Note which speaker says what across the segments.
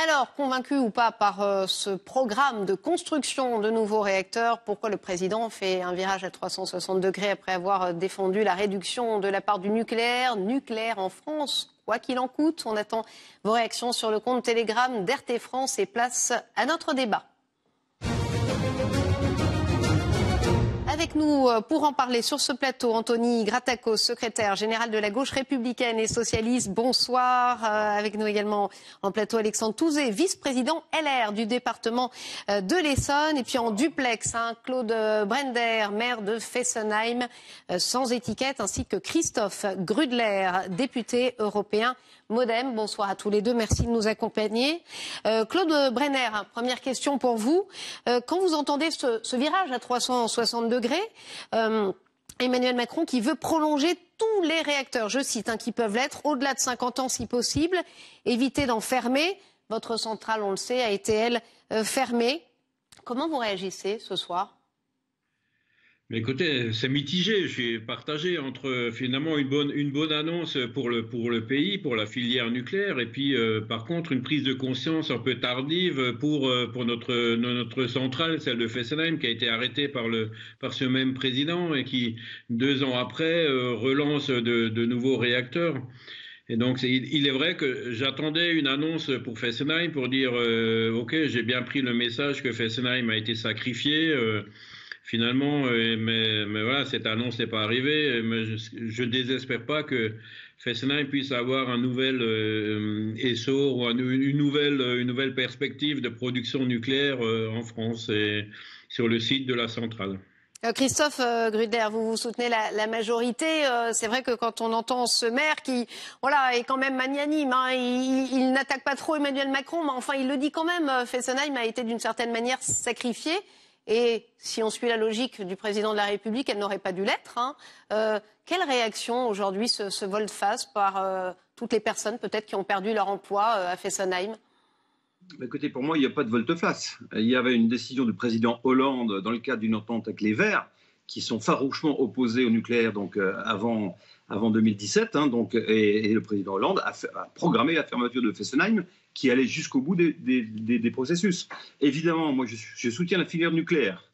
Speaker 1: Alors, convaincu ou pas par ce programme de construction de nouveaux réacteurs, pourquoi le président fait un virage à 360 degrés après avoir défendu la réduction de la part du nucléaire en France, quoi qu'il en coûte? On attend vos réactions sur le compte Telegram d'RT France et place à notre débat. Avec nous pour en parler sur ce plateau, Anthony Gratakos, secrétaire général de la gauche républicaine et socialiste. Bonsoir. Avec nous également en plateau Alexandre Touzé, vice-président LR du département de l'Essonne. Et puis en duplex, Claude Brender, maire de Fessenheim, sans étiquette, ainsi que Christophe Grudler, député européen Modem. Bonsoir à tous les deux, merci de nous accompagner. Claude Brenner, première question pour vous. Quand vous entendez ce virage à 360 degrés, Emmanuel Macron qui veut prolonger tous les réacteurs, je cite, qui peuvent l'être, au-delà de 50 ans si possible, éviter d'en fermer. Votre centrale, on le sait, a été, elle, fermée. Comment vous réagissez ce soir ?
Speaker 2: Mais écoutez, c'est mitigé, je suis partagé entre finalement une bonne annonce pour le pays, pour la filière nucléaire, et puis par contre une prise de conscience un peu tardive pour notre centrale, celle de Fessenheim, qui a été arrêtée par ce même président et qui 2 ans après relance de nouveaux réacteurs. Et donc il est vrai que j'attendais une annonce pour Fessenheim pour dire ok, j'ai bien pris le message que Fessenheim a été sacrifié. Finalement, mais voilà, cette annonce n'est pas arrivée. Mais je ne désespère pas que Fessenheim puisse avoir un nouvel essor ou une nouvelle perspective de production nucléaire en France et sur le site de la centrale.
Speaker 1: Christophe Grudler, vous soutenez la majorité. C'est vrai que quand on entend ce maire qui est quand même magnanime, il n'attaque pas trop Emmanuel Macron, mais enfin il le dit quand même, Fessenheim a été d'une certaine manière sacrifié. Et si on suit la logique du président de la République, elle n'aurait pas dû l'être. Quelle réaction aujourd'hui se volte-face par toutes les personnes peut-être qui ont perdu leur emploi à Fessenheim ?
Speaker 3: Écoutez, pour moi, il n'y a pas de volte-face. Il y avait une décision du président Hollande dans le cadre d'une entente avec les Verts, qui sont farouchement opposés au nucléaire avant 2017. Et le président Hollande a programmé la fermeture de Fessenheim, qui allait jusqu'au bout des processus. Évidemment, moi, je soutiens la filière nucléaire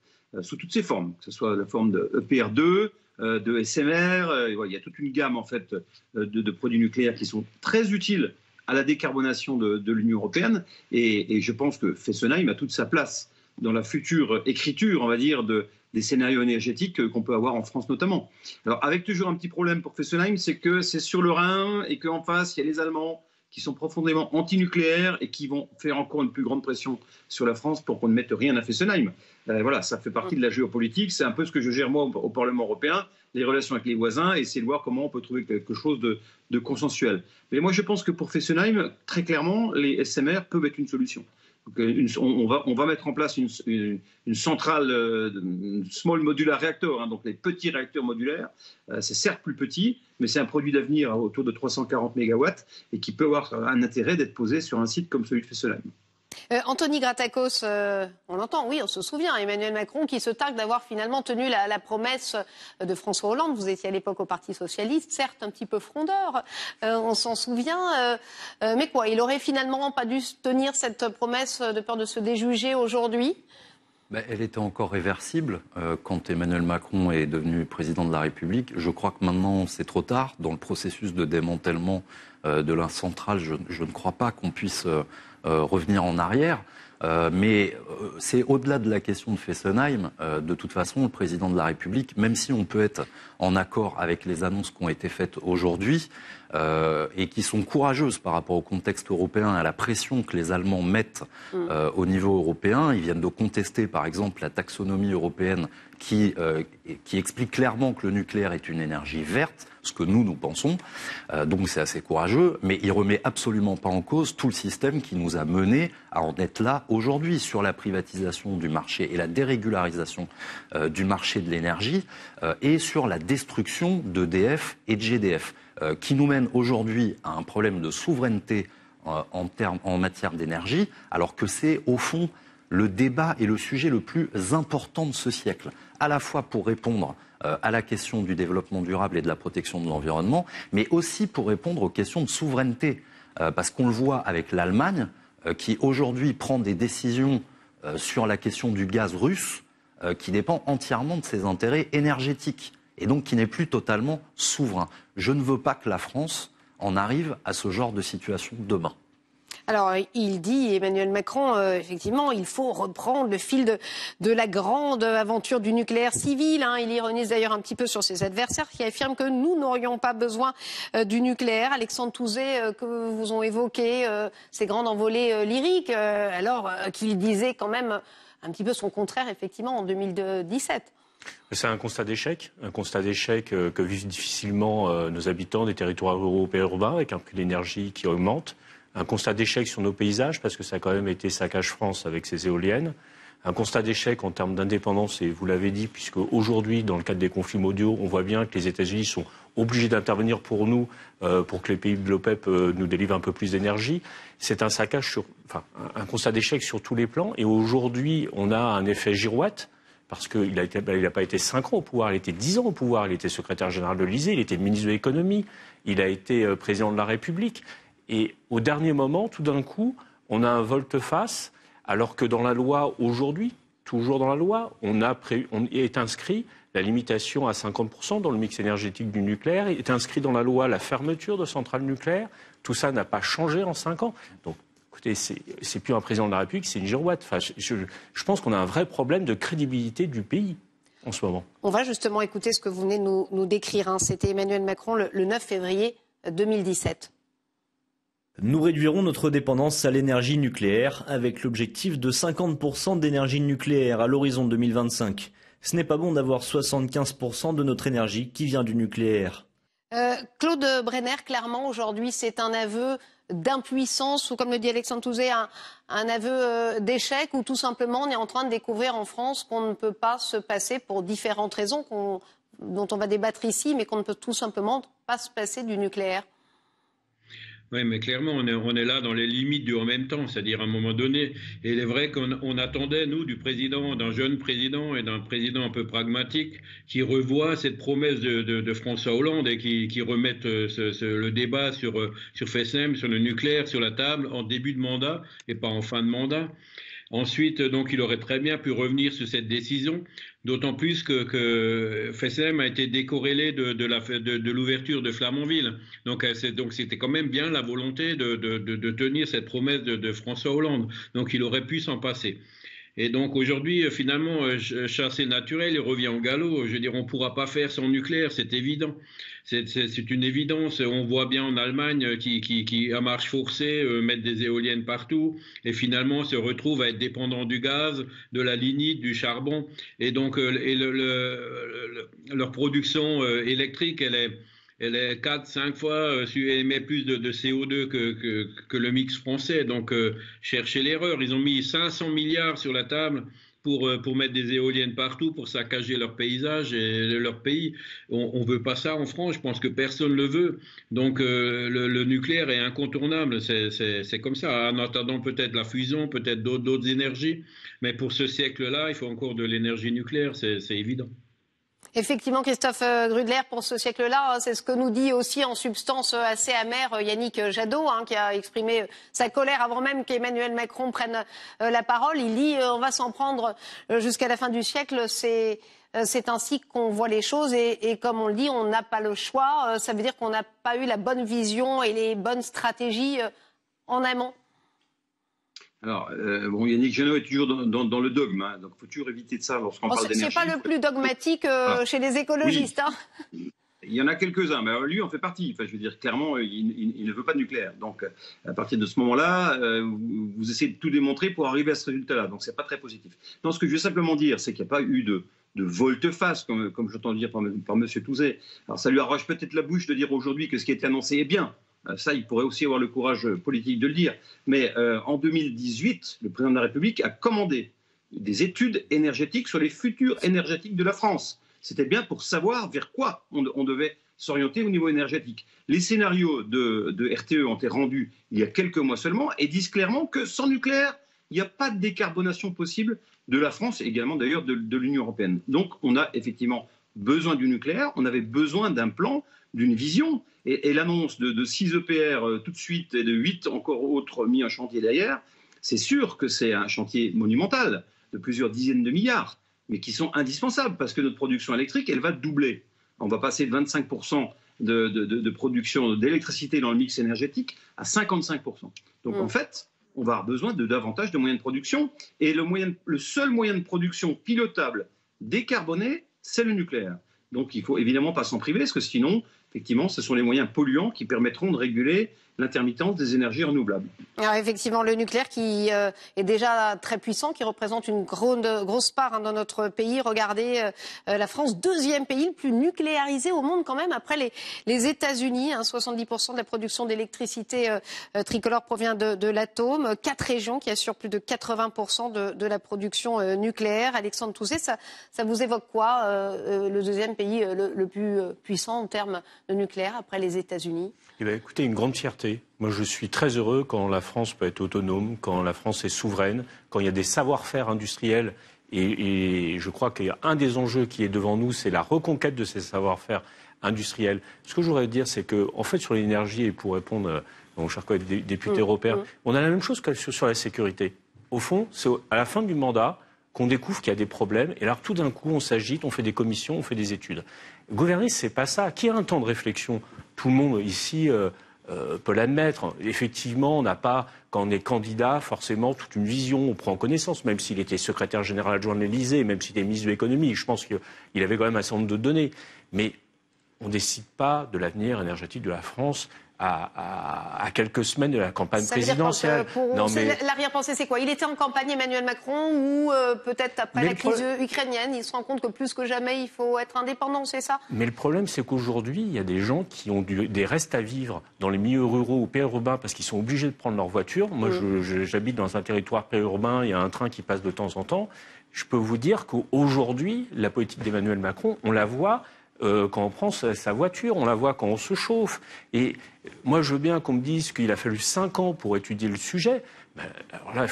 Speaker 3: sous toutes ses formes, que ce soit la forme de EPR2, de SMR. Il y a toute une gamme en fait de produits nucléaires qui sont très utiles à la décarbonation de l'Union européenne. Et je pense que Fessenheim a toute sa place dans la future écriture, on va dire, des scénarios énergétiques qu'on peut avoir en France notamment. Alors, avec toujours un petit problème pour Fessenheim, c'est que c'est sur le Rhin et qu'en face, il y a les Allemands qui sont profondément anti-nucléaires et qui vont faire encore une plus grande pression sur la France pour qu'on ne mette rien à Fessenheim. Voilà, ça fait partie de la géopolitique. C'est un peu ce que je gère moi au Parlement européen, les relations avec les voisins, et essayer de voir comment on peut trouver quelque chose de consensuel. Mais moi, je pense que pour Fessenheim, très clairement, les SMR peuvent être une solution. Donc, on va mettre en place une centrale small modular reactor, donc les petits réacteurs modulaires. C'est certes plus petit, mais c'est un produit d'avenir autour de 340 MW et qui peut avoir un intérêt d'être posé sur un site comme celui de Fessenheim.
Speaker 1: Anthony Gratakos, on l'entend, oui, on se souvient, Emmanuel Macron qui se targue d'avoir finalement tenu la promesse de François Hollande. Vous étiez à l'époque au Parti Socialiste, certes un petit peu frondeur, on s'en souvient. Mais quoi, il aurait finalement pas dû tenir cette promesse de peur de se déjuger aujourd'hui ?
Speaker 4: Elle était encore réversible quand Emmanuel Macron est devenu président de la République. Je crois que maintenant c'est trop tard. Dans le processus de démantèlement de la centrale, je ne crois pas qu'on puisse revenir en arrière. Mais c'est au-delà de la question de Fessenheim. De toute façon, le président de la République, même si on peut être en accord avec les annonces qui ont été faites aujourd'hui et qui sont courageuses par rapport au contexte européen et à la pression que les Allemands mettent au niveau européen, ils viennent de contester par exemple la taxonomie européenne qui explique clairement que le nucléaire est une énergie verte, ce que nous pensons. Donc c'est assez courageux, mais il ne remet absolument pas en cause tout le système qui nous a menés à en être là aujourd'hui sur la privatisation du marché et la dérégularisation du marché de l'énergie et sur la destruction d'EDF et de GDF, qui nous mène aujourd'hui à un problème de souveraineté en matière d'énergie, alors que c'est au fond le débat et le sujet le plus important de ce siècle, à la fois pour répondre à la question du développement durable et de la protection de l'environnement, mais aussi pour répondre aux questions de souveraineté. Parce qu'on le voit avec l'Allemagne, qui aujourd'hui prend des décisions sur la question du gaz russe, qui dépend entièrement de ses intérêts énergétiques, et donc qui n'est plus totalement souverain. Je ne veux pas que la France en arrive à ce genre de situation demain.
Speaker 1: Alors, il dit, Emmanuel Macron, effectivement, il faut reprendre le fil de la grande aventure du nucléaire civil. Il ironise d'ailleurs un petit peu sur ses adversaires qui affirment que nous n'aurions pas besoin du nucléaire. Alexandre Touzet, que vous ont évoqué ces grandes envolées lyriques, alors qu'il disait quand même un petit peu son contraire, effectivement, en 2017.
Speaker 5: C'est un constat d'échec que vivent difficilement nos habitants des territoires ruraux et urbains, avec un prix de l'énergie qui augmente. Un constat d'échec sur nos paysages, parce que ça a quand même été saccage France avec ses éoliennes. Un constat d'échec en termes d'indépendance, et vous l'avez dit, puisque aujourd'hui, dans le cadre des conflits mondiaux, on voit bien que les États-Unis sont obligés d'intervenir pour nous, pour que les pays de l'OPEP nous délivrent un peu plus d'énergie. C'est un un constat d'échec sur tous les plans. Et aujourd'hui, on a un effet girouette, parce qu'il n'a pas été 5 ans au pouvoir, il a été 10 ans au pouvoir. Il était secrétaire général de l'Élysée, il était ministre de l'économie, il a été président de la République. Et au dernier moment, tout d'un coup, on a un volte-face, alors que dans la loi aujourd'hui, toujours dans la loi, on est inscrit la limitation à 50% dans le mix énergétique du nucléaire, est inscrit dans la loi la fermeture de centrales nucléaires. Tout ça n'a pas changé en 5 ans. Donc, écoutez, c'est plus un président de la République, c'est une girouette. Enfin, je pense qu'on a un vrai problème de crédibilité du pays en ce moment.
Speaker 1: On va justement écouter ce que vous venez de nous décrire. C'était Emmanuel Macron le 9 février 2017.
Speaker 6: Nous réduirons notre dépendance à l'énergie nucléaire avec l'objectif de 50% d'énergie nucléaire à l'horizon 2025. Ce n'est pas bon d'avoir 75% de notre énergie qui vient du nucléaire.
Speaker 1: Claude Brenner, clairement, aujourd'hui, c'est un aveu d'impuissance ou, comme le dit Alexandre Touzet, un aveu d'échec, ou tout simplement on est en train de découvrir en France qu'on ne peut pas se passer, pour différentes raisons dont on va débattre ici, mais qu'on ne peut tout simplement pas se passer du nucléaire.
Speaker 2: Oui, mais clairement, on est là dans les limites du en même temps, c'est-à-dire à un moment donné. Et il est vrai qu'on attendait, nous, d'un jeune président et d'un président un peu pragmatique, qui revoit cette promesse de François Hollande et qui remette le débat sur Fessenheim, sur le nucléaire, sur la table en début de mandat et pas en fin de mandat. Ensuite, donc, il aurait très bien pu revenir sur cette décision, d'autant plus que Fessenheim a été décorrélé de l'ouverture de Flamanville. Donc, c'était quand même bien la volonté de tenir cette promesse de François Hollande. Donc, il aurait pu s'en passer. Et donc aujourd'hui, finalement, chasser naturel, il revient au galop. Je veux dire, on ne pourra pas faire sans nucléaire, c'est évident. C'est une évidence. On voit bien en Allemagne qui à marche forcée, mettent des éoliennes partout et finalement se retrouvent à être dépendants du gaz, de la lignite, du charbon. Et donc, leur production électrique, elle est 4-5 fois, elle émet plus de CO2 que le mix français. Donc, cherchez l'erreur. Ils ont mis 500 milliards sur la table pour mettre des éoliennes partout, pour saccager leur paysage et leur pays. On ne veut pas ça en France. Je pense que personne ne le veut. Donc, le nucléaire est incontournable. C'est comme ça. En attendant peut-être la fusion, peut-être d'autres énergies. Mais pour ce siècle-là, il faut encore de l'énergie nucléaire. C'est évident.
Speaker 1: Effectivement, Christophe Grudler, pour ce siècle-là, c'est ce que nous dit aussi en substance assez amère Yannick Jadot, qui a exprimé sa colère avant même qu'Emmanuel Macron prenne la parole. Il dit on va s'en prendre jusqu'à la fin du siècle. C'est ainsi qu'on voit les choses et comme on le dit, on n'a pas le choix. Ça veut dire qu'on n'a pas eu la bonne vision et les bonnes stratégies en amont.
Speaker 3: Alors, Yannick Jadot est toujours dans le dogme, donc il faut toujours éviter de ça lorsqu'on parle d'énergie.
Speaker 1: C'est pas le plus dogmatique chez les écologistes.
Speaker 3: Oui. Il y en a quelques-uns, mais lui en fait partie. Enfin, je veux dire, clairement, il ne veut pas de nucléaire. Donc, à partir de ce moment-là, vous essayez de tout démontrer pour arriver à ce résultat-là. Donc, c'est pas très positif. Non, ce que je veux simplement dire, c'est qu'il n'y a pas eu de volte-face, comme j'entends dire par M. Touzet. Alors, ça lui arrache peut-être la bouche de dire aujourd'hui que ce qui a été annoncé est bien. Ça, il pourrait aussi avoir le courage politique de le dire. Mais en 2018, le président de la République a commandé des études énergétiques sur les futurs énergétiques de la France. C'était bien pour savoir vers quoi on devait s'orienter au niveau énergétique. Les scénarios de RTE ont été rendus il y a quelques mois seulement et disent clairement que sans nucléaire, il n'y a pas de décarbonation possible de la France et également d'ailleurs de l'Union européenne. Donc on a effectivement besoin du nucléaire, on avait besoin d'un plan, d'une vision. Et l'annonce de 6 EPR tout de suite et de 8 encore autres mis en chantier derrière, C'est sûr que c'est un chantier monumental de plusieurs dizaines de milliards, mais qui sont indispensables parce que notre production électrique, elle va doubler. On va passer de 25% de production d'électricité dans le mix énergétique à 55%. Donc en fait, on va avoir besoin de davantage de moyens de production. Et le seul moyen de production pilotable, décarboné, c'est le nucléaire. Donc il ne faut évidemment pas s'en priver, parce que sinon, effectivement, ce sont les moyens polluants qui permettront de réguler l'intermittence des énergies renouvelables.
Speaker 1: Alors effectivement, le nucléaire qui est déjà très puissant, qui représente une grosse part dans notre pays. Regardez, la France, deuxième pays le plus nucléarisé au monde quand même, après les États-Unis. 70% de la production d'électricité tricolore provient de l'atome. 4 régions qui assurent plus de 80% de la production nucléaire. Alexandre Touzé, ça vous évoque quoi, le deuxième pays le plus puissant en termes de nucléaire après les États-Unis?
Speaker 5: Eh bien, écoutez, une grande fierté. Moi, je suis très heureux quand la France peut être autonome, quand la France est souveraine, quand il y a des savoir-faire industriels. Et je crois qu'il y a un des enjeux qui est devant nous, c'est la reconquête de ces savoir-faire industriels. Ce que je voudrais dire, c'est qu'en fait, sur l'énergie, et pour répondre à mon cher collègue député européen, on a la même chose que sur la sécurité. Au fond, c'est à la fin du mandat qu'on découvre qu'il y a des problèmes. Et alors, tout d'un coup, on s'agite, on fait des commissions, on fait des études. Gouverner, c'est pas ça. Qui a un temps de réflexion? Tout le monde ici peut l'admettre. Effectivement, on n'a pas, quand on est candidat, forcément toute une vision. On prend connaissance, même s'il était secrétaire général adjoint de l'Élysée, même s'il était ministre de l'économie. Je pense qu'il avait quand même un certain nombre de données. Mais on ne décide pas de l'avenir énergétique de la France à quelques semaines de la campagne présidentielle.
Speaker 1: L'arrière-pensée, c'est quoi? Il était en campagne, Emmanuel Macron, ou peut-être après la crise ukrainienne, il se rend compte que plus que jamais, il faut être indépendant, c'est ça?
Speaker 5: Mais le problème, c'est qu'aujourd'hui, il y a des gens qui ont des restes à vivre dans les milieux ruraux ou périurbains parce qu'ils sont obligés de prendre leur voiture. Moi, j'habite dans un territoire périurbain, il y a un train qui passe de temps en temps. Je peux vous dire qu'aujourd'hui, la politique d'Emmanuel Macron, on la voit quand on prend sa voiture, on la voit quand on se chauffe. Et moi, je veux bien qu'on me dise qu'il a fallu 5 ans pour étudier le sujet. Ben, alors là,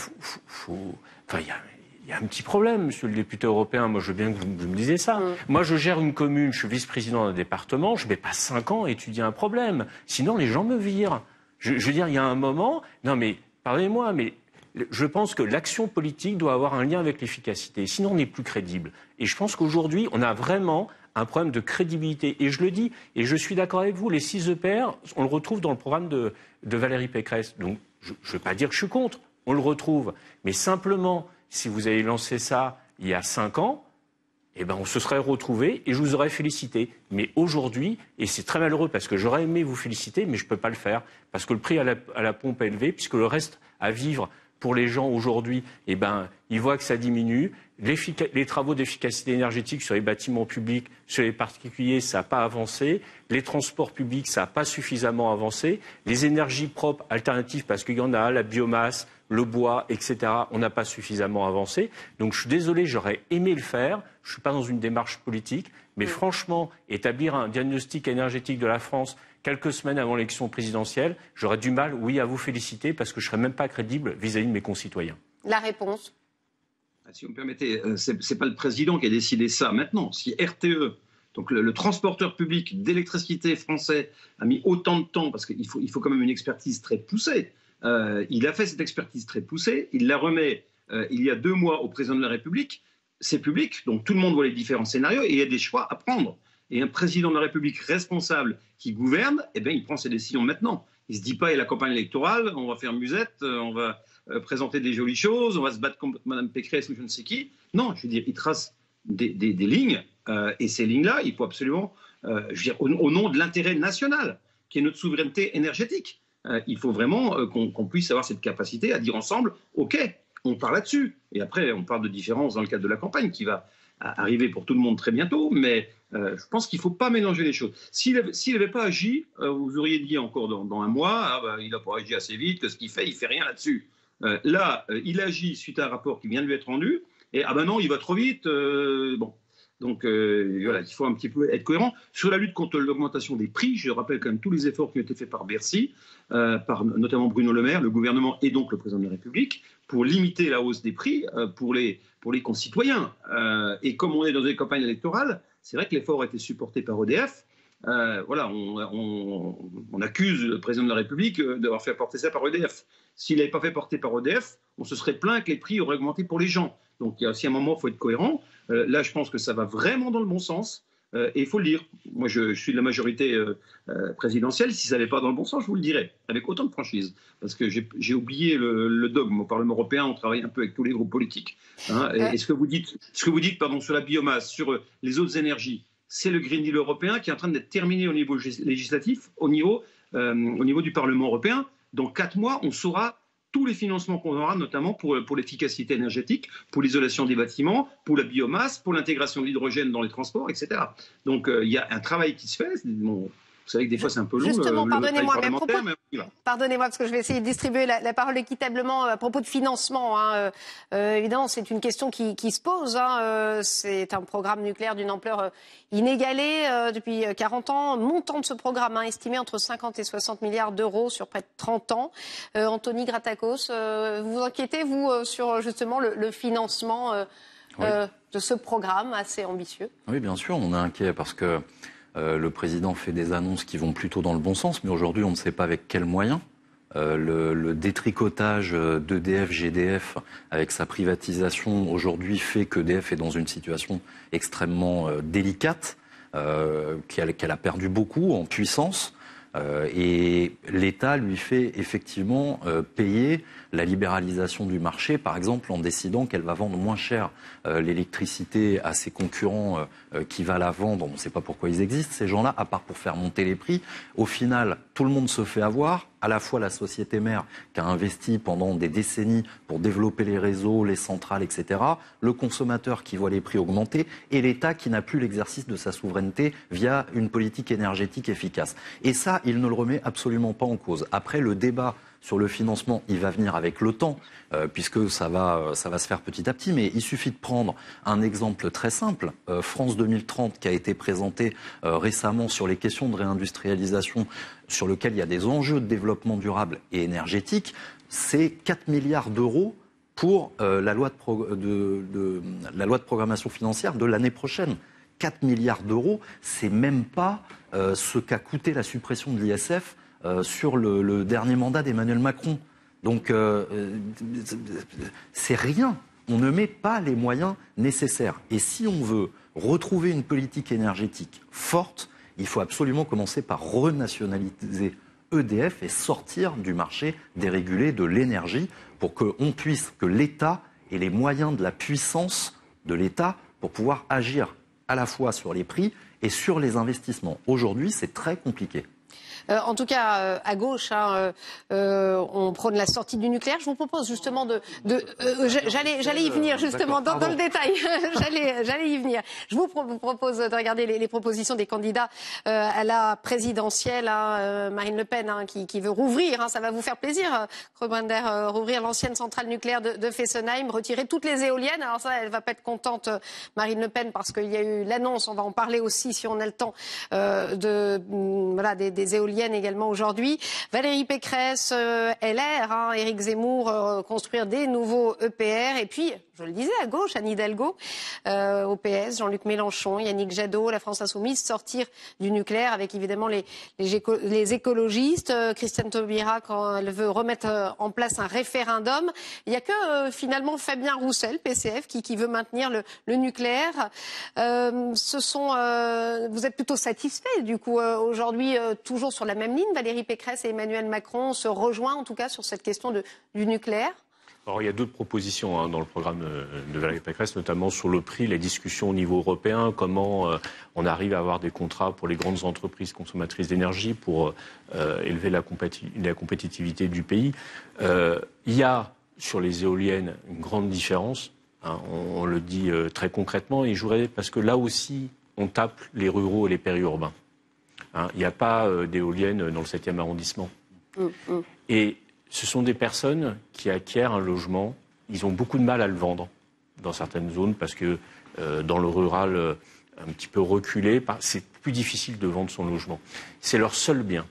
Speaker 5: il y a un petit problème, monsieur le député européen. Moi, je veux bien que vous me disiez ça. Moi, je gère une commune, je suis vice-président d'un département, je ne mets pas 5 ans à étudier un problème. Sinon, les gens me virent. Je veux dire, il y a un moment... Non, mais, pardonnez-moi, mais... Je pense que l'action politique doit avoir un lien avec l'efficacité. Sinon, on n'est plus crédible. Et je pense qu'aujourd'hui, on a vraiment un problème de crédibilité. Et je le dis, et je suis d'accord avec vous, les 6 EPR, on le retrouve dans le programme de Valérie Pécresse. Donc, je ne veux pas dire que je suis contre, on le retrouve. Mais simplement, si vous avez lancé ça il y a 5 ans, eh ben on se serait retrouvés et je vous aurais félicité. Mais aujourd'hui, et c'est très malheureux parce que j'aurais aimé vous féliciter, mais je ne peux pas le faire, parce que le prix à la pompe est élevé, puisque le reste à vivre pour les gens aujourd'hui, eh ben, ils voient que ça diminue. Les travaux d'efficacité énergétique sur les bâtiments publics, sur les particuliers, ça n'a pas avancé. Les transports publics, ça n'a pas suffisamment avancé. Les énergies propres, alternatives, parce qu'il y en a, la biomasse, le bois, etc., on n'a pas suffisamment avancé. Donc je suis désolé, j'aurais aimé le faire. Je ne suis pas dans une démarche politique. Mais franchement, établir un diagnostic énergétique de la France quelques semaines avant l'élection présidentielle, j'aurais du mal, oui, à vous féliciter, parce que je ne serais même pas crédible vis-à-vis de mes concitoyens.
Speaker 1: La réponse?
Speaker 3: Si vous me permettez, ce n'est pas le président qui a décidé ça maintenant. Si RTE, donc le transporteur public d'électricité français, a mis autant de temps, parce qu'il faut quand même une expertise très poussée, il a fait cette expertise très poussée, il la remet il y a 2 mois au président de la République. C'est public, donc tout le monde voit les différents scénarios et il y a des choix à prendre. Et un président de la République responsable qui gouverne, eh bien, il prend ses décisions maintenant. Il ne se dit pas, il y a la campagne électorale, on va faire musette, on va présenter des jolies choses, on va se battre contre Mme Pécresse ou je ne sais qui. Non, je veux dire, il trace des lignes, et ces lignes-là, il faut absolument, je veux dire, au nom de l'intérêt national, qui est notre souveraineté énergétique, il faut vraiment qu'on puisse avoir cette capacité à dire ensemble, OK, on part là-dessus. Et après, on parle de différences dans le cadre de la campagne qui va arriver pour tout le monde très bientôt, mais je pense qu'il ne faut pas mélanger les choses. S'il n'avait pas agi, vous auriez dit encore dans 1 mois, il n'a pas agi assez vite, que ce qu'il fait, il ne fait rien là-dessus. Là, il agit suite à un rapport qui vient de lui être rendu, et non, il va trop vite. Bon. Donc voilà, il faut un petit peu être cohérent. Sur la lutte contre l'augmentation des prix, je rappelle quand même tous les efforts qui ont été faits par Bercy, par notamment Bruno Le Maire, le gouvernement et donc le président de la République, pour limiter la hausse des prix pour les concitoyens. Et comme on est dans une campagne électorale, c'est vrai que l'effort a été supporté par EDF. voilà, on accuse le président de la République d'avoir fait porter ça par EDF. S'il n'avait pas fait porter par EDF, on se serait plaint que les prix auraient augmenté pour les gens. Donc il y a aussi un moment, il faut être cohérent. Là, je pense que ça va vraiment dans le bon sens. Et il faut le dire. Moi, je suis de la majorité présidentielle. Si ça n'allait pas dans le bon sens, je vous le dirais, avec autant de franchise. Parce que j'ai oublié le dogme. Au Parlement européen, on travaille un peu avec tous les groupes politiques. Hein. Et ce que vous dites sur la biomasse, sur les autres énergies, c'est le Green Deal européen qui est en train d'être terminé au niveau législatif, au niveau du Parlement européen. Dans 4 mois, on saura tous les financements qu'on aura, notamment pour l'efficacité énergétique, pour l'isolation des bâtiments, pour la biomasse, pour l'intégration de l'hydrogène dans les transports, etc. Donc il y a un travail qui se fait. Bon, vous savez que des fois c'est un peu long.
Speaker 1: Justement, pardonnez-moi,
Speaker 3: pardonnez-moi
Speaker 1: parce que je vais essayer de distribuer la parole équitablement à propos de financement. Hein. Évidemment, c'est une question qui se pose. Hein. C'est un programme nucléaire d'une ampleur inégalée depuis 40 ans. Montant de ce programme estimé entre 50 et 60 milliards d'euros sur près de 30 ans. Anthony Gratakos, vous vous inquiétez, vous, sur justement le financement de ce programme assez ambitieux? Oui,
Speaker 4: bien sûr, on est inquiet parce que le président fait des annonces qui vont plutôt dans le bon sens, mais aujourd'hui, on ne sait pas avec quels moyens. Le détricotage d'EDF, GDF, avec sa privatisation, aujourd'hui, fait qu'EDF est dans une situation extrêmement délicate, qu'elle a perdu beaucoup en puissance. Et l'État lui fait effectivement payer la libéralisation du marché, par exemple en décidant qu'elle va vendre moins cher l'électricité à ses concurrents qui va la vendre. On ne sait pas pourquoi ils existent, ces gens-là, à part pour faire monter les prix. Au final, tout le monde se fait avoir, à la fois la société mère qui a investi pendant des décennies pour développer les réseaux, les centrales, etc., le consommateur qui voit les prix augmenter et l'État qui n'a plus l'exercice de sa souveraineté via une politique énergétique efficace. Et ça, il ne le remet absolument pas en cause. Après, le débat sur le financement, il va venir avec le temps, puisque ça va se faire petit à petit. Mais il suffit de prendre un exemple très simple. France 2030, qui a été présenté récemment sur les questions de réindustrialisation, sur lequel il y a des enjeux de développement durable et énergétique, c'est 4 milliards d'euros pour la loi de programmation financière de l'année prochaine. 4 milliards d'euros, c'est même pas ce qu'a coûté la suppression de l'ISF sur le dernier mandat d'Emmanuel Macron. Donc, c'est rien. On ne met pas les moyens nécessaires. Et si on veut retrouver une politique énergétique forte, il faut absolument commencer par renationaliser EDF et sortir du marché dérégulé de l'énergie pour que l'État ait les moyens de la puissance de l'État pour pouvoir agir à la fois sur les prix et sur les investissements. Aujourd'hui, c'est très compliqué.
Speaker 1: En tout cas, à gauche, on prône la sortie du nucléaire. Je vous propose justement j'allais y venir justement dans le détail. J'allais y venir. Je vous propose de regarder les propositions des candidats à la présidentielle. Marine Le Pen, qui veut rouvrir, ça va vous faire plaisir, Kroeber, rouvrir l'ancienne centrale nucléaire de Fessenheim, retirer toutes les éoliennes. Alors ça, elle va pas être contente, Marine Le Pen, parce qu'il y a eu l'annonce, on va en parler aussi si on a le temps, des éoliennes également aujourd'hui. Valérie Pécresse, LR, Éric Zemmour, construire des nouveaux EPR. Et puis, je le disais, à gauche, Anne Hidalgo, au PS, Jean-Luc Mélenchon, Yannick Jadot, la France Insoumise, sortir du nucléaire avec évidemment les écologistes. Christiane Taubira, quand elle veut remettre en place un référendum. Il n'y a que finalement Fabien Roussel, PCF, qui veut maintenir le nucléaire. Vous êtes plutôt satisfait du coup aujourd'hui, toujours sur la même ligne. Valérie Pécresse et Emmanuel Macron se rejoignent en tout cas sur cette question du nucléaire.
Speaker 5: Alors, il y a d'autres propositions dans le programme de Valérie Pécresse, notamment sur le prix, les discussions au niveau européen, comment on arrive à avoir des contrats pour les grandes entreprises consommatrices d'énergie pour élever la compétitivité du pays. Il y a sur les éoliennes une grande différence, on le dit très concrètement, et je voudrais, parce que là aussi, on tape les ruraux et les périurbains. Il n'y a pas d'éoliennes dans le 7e arrondissement. Et ce sont des personnes qui acquièrent un logement. Ils ont beaucoup de mal à le vendre dans certaines zones parce que dans le rural un petit peu reculé, c'est plus difficile de vendre son logement. C'est leur seul bien.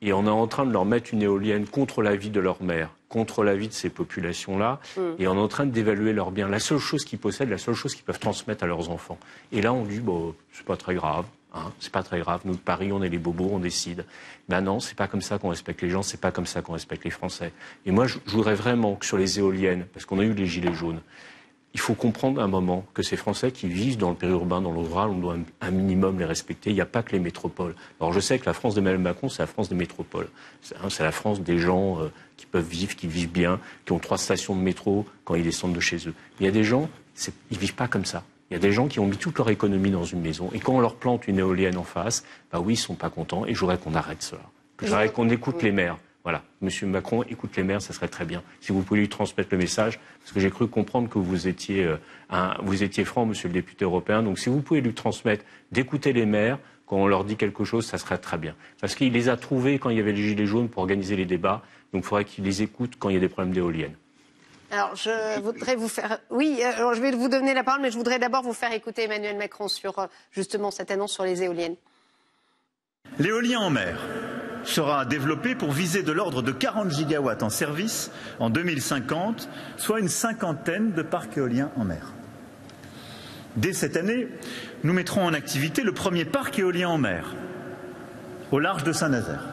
Speaker 5: Et on est en train de leur mettre une éolienne contre l'avis de leur maire, contre l'avis de ces populations-là, et on est en train d'évaluer leurs biens. La seule chose qu'ils possèdent, la seule chose qu'ils peuvent transmettre à leurs enfants. Et là, on dit, c'est pas très grave. Hein, c'est pas très grave. Nous, de Paris, on est les bobos, on décide. Ben non, c'est pas comme ça qu'on respecte les gens, c'est pas comme ça qu'on respecte les Français. Et moi, je voudrais vraiment que sur les éoliennes, parce qu'on a eu les gilets jaunes, il faut comprendre un moment que ces Français qui vivent dans le périurbain, dans le rural, on doit un minimum les respecter. Il n'y a pas que les métropoles. Alors je sais que la France d'Emmanuel Macron, c'est la France des métropoles. C'est la France des gens qui peuvent vivre, qui vivent bien, qui ont 3 stations de métro quand ils descendent de chez eux. Il y a des gens, ils vivent pas comme ça. Il y a des gens qui ont mis toute leur économie dans une maison. Et quand on leur plante une éolienne en face, bah oui, ils sont pas contents. Et je voudrais qu'on arrête cela. Je voudrais qu'on écoute les maires. Voilà. Monsieur Macron, écoute les maires, ça serait très bien. Si vous pouvez lui transmettre le message, parce que j'ai cru comprendre que vous étiez franc, monsieur le député européen. Donc si vous pouvez lui transmettre d'écouter les maires, quand on leur dit quelque chose, ça serait très bien. Parce qu'il les a trouvés quand il y avait les gilets jaunes pour organiser les débats. Donc il faudrait qu'il les écoute quand il y a des problèmes d'éoliennes.
Speaker 1: Alors, je voudrais vous faire... Oui, alors je vais vous donner la parole, mais je voudrais d'abord vous faire écouter Emmanuel Macron sur, justement, cette annonce sur les éoliennes.
Speaker 7: L'éolien en mer sera développé pour viser de l'ordre de 40 gigawatts en service en 2050, soit une 50aine de parcs éoliens en mer. Dès cette année, nous mettrons en activité le premier parc éolien en mer, au large de Saint-Nazaire.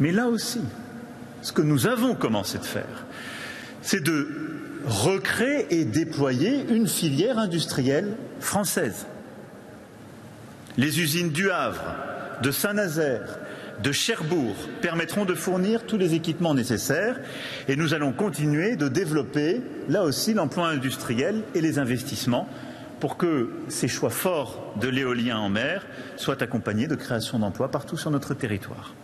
Speaker 7: Mais là aussi, ce que nous avons commencé de faire, c'est de recréer et déployer une filière industrielle française. Les usines du Havre, de Saint-Nazaire, de Cherbourg permettront de fournir tous les équipements nécessaires et nous allons continuer de développer, là aussi, l'emploi industriel et les investissements pour que ces choix forts de l'éolien en mer soient accompagnés de création d'emplois partout sur notre territoire.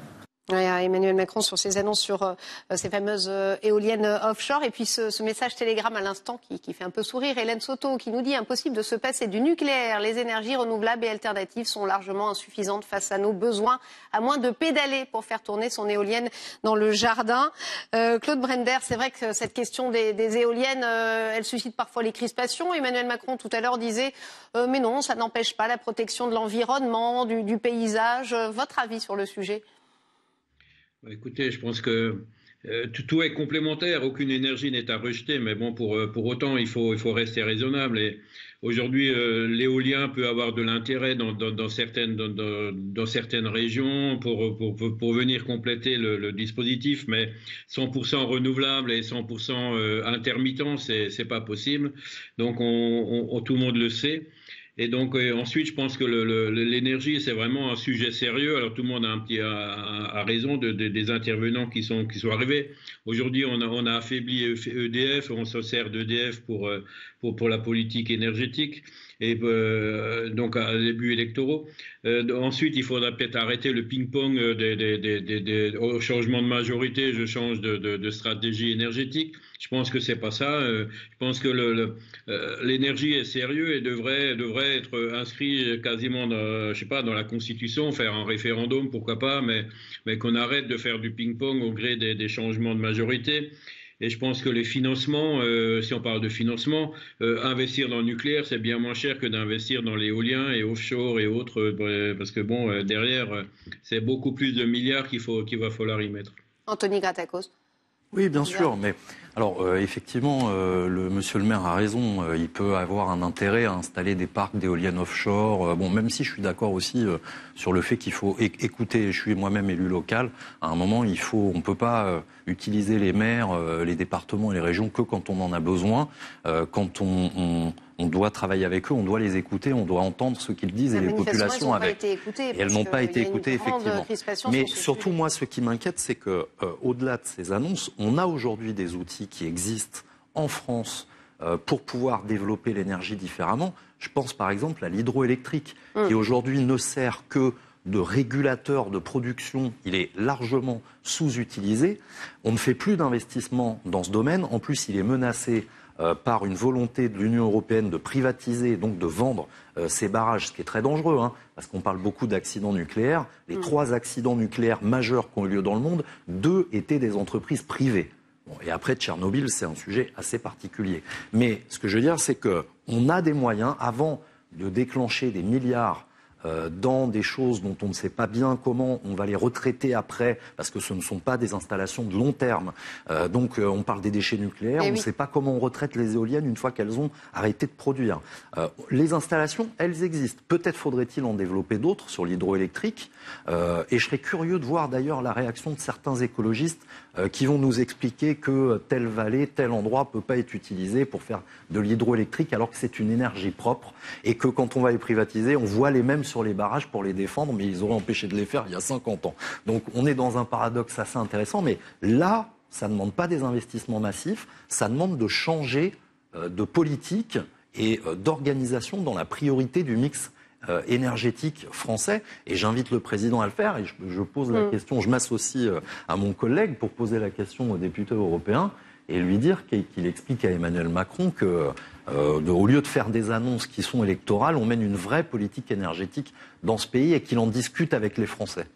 Speaker 1: Emmanuel Macron sur ses annonces sur ces fameuses éoliennes offshore et puis ce message télégramme à l'instant qui fait un peu sourire. Hélène Soto qui nous dit impossible de se passer du nucléaire. Les énergies renouvelables et alternatives sont largement insuffisantes face à nos besoins, à moins de pédaler pour faire tourner son éolienne dans le jardin. Claude Brender, c'est vrai que cette question des éoliennes, elle suscite parfois les crispations. Emmanuel Macron tout à l'heure disait mais non, ça n'empêche pas la protection de l'environnement, du paysage. Votre avis sur le sujet ?
Speaker 2: Écoutez, je pense que tout est complémentaire, aucune énergie n'est à rejeter, mais bon, pour autant, il faut rester raisonnable. Et aujourd'hui, l'éolien peut avoir de l'intérêt dans certaines régions pour venir compléter le dispositif, mais 100% renouvelable et 100% intermittent, c'est pas possible. Donc, tout le monde le sait. Et donc ensuite, je pense que l'énergie, c'est vraiment un sujet sérieux. Alors tout le monde a raison des intervenants qui sont arrivés. Aujourd'hui, on a affaibli EDF, on se sert d'EDF pour la politique énergétique. Et donc à début électoraux. Ensuite, il faudra peut-être arrêter le ping-pong au changement de majorité. Je change de stratégie énergétique. Je pense que c'est pas ça. Je pense que l'énergie est sérieux et devrait être inscrit quasiment dans la Constitution, faire un référendum, pourquoi pas, mais qu'on arrête de faire du ping-pong au gré des changements de majorité. Et je pense que les financements, si on parle de financement, investir dans le nucléaire, c'est bien moins cher que d'investir dans l'éolien et offshore et autres, parce que bon, derrière, c'est beaucoup plus de milliards qu'il va falloir y mettre.
Speaker 1: Anthony Gratakos.
Speaker 4: Oui, bien sûr, mais alors effectivement, monsieur le maire a raison, il peut avoir un intérêt à installer des parcs d'éoliennes offshore. Bon, même si je suis d'accord aussi sur le fait qu'il faut écouter, je suis moi-même élu local, à un moment, on peut pas utiliser les maires, les départements et les régions que quand on en a besoin, quand on doit travailler avec eux, on doit les écouter, on doit entendre ce qu'ils disent et les populations avec. Et elles n'ont pas été écoutées, effectivement. Mais surtout, moi, ce qui m'inquiète, c'est que au-delà de ces annonces, on a aujourd'hui des outils qui existent en France pour pouvoir développer l'énergie différemment. Je pense par exemple à l'hydroélectrique, qui aujourd'hui ne sert que de régulateur de production, il est largement sous-utilisé. On ne fait plus d'investissement dans ce domaine. En plus, il est menacé par une volonté de l'Union européenne de privatiser, donc de vendre ces barrages, ce qui est très dangereux, parce qu'on parle beaucoup d'accidents nucléaires. Les 3 accidents nucléaires majeurs qui ont eu lieu dans le monde, 2 étaient des entreprises privées. Bon, et après, Tchernobyl, c'est un sujet assez particulier. Mais ce que je veux dire, c'est qu'on a des moyens, avant de déclencher des milliards dans des choses dont on ne sait pas bien comment on va les retraiter après, parce que ce ne sont pas des installations de long terme. Donc on parle des déchets nucléaires, on ne sait pas comment on retraite les éoliennes une fois qu'elles ont arrêté de produire. Les installations, elles existent. Peut-être faudrait-il en développer d'autres sur l'hydroélectrique. Et je serais curieux de voir d'ailleurs la réaction de certains écologistes qui vont nous expliquer que telle vallée, tel endroit ne peut pas être utilisé pour faire de l'hydroélectrique alors que c'est une énergie propre et que quand on va les privatiser, on voit les mêmes sur les barrages pour les défendre, mais ils auraient empêché de les faire il y a 50 ans. Donc on est dans un paradoxe assez intéressant, mais là, ça ne demande pas des investissements massifs, ça demande de changer de politique et d'organisation dans la priorité du mix énergétique français, et j'invite le président à le faire, et je pose la question, je m'associe à mon collègue pour poser la question aux députés européens et lui dire qu'il explique à Emmanuel Macron que au lieu de faire des annonces qui sont électorales, on mène une vraie politique énergétique dans ce pays et qu'il en discute avec les Français.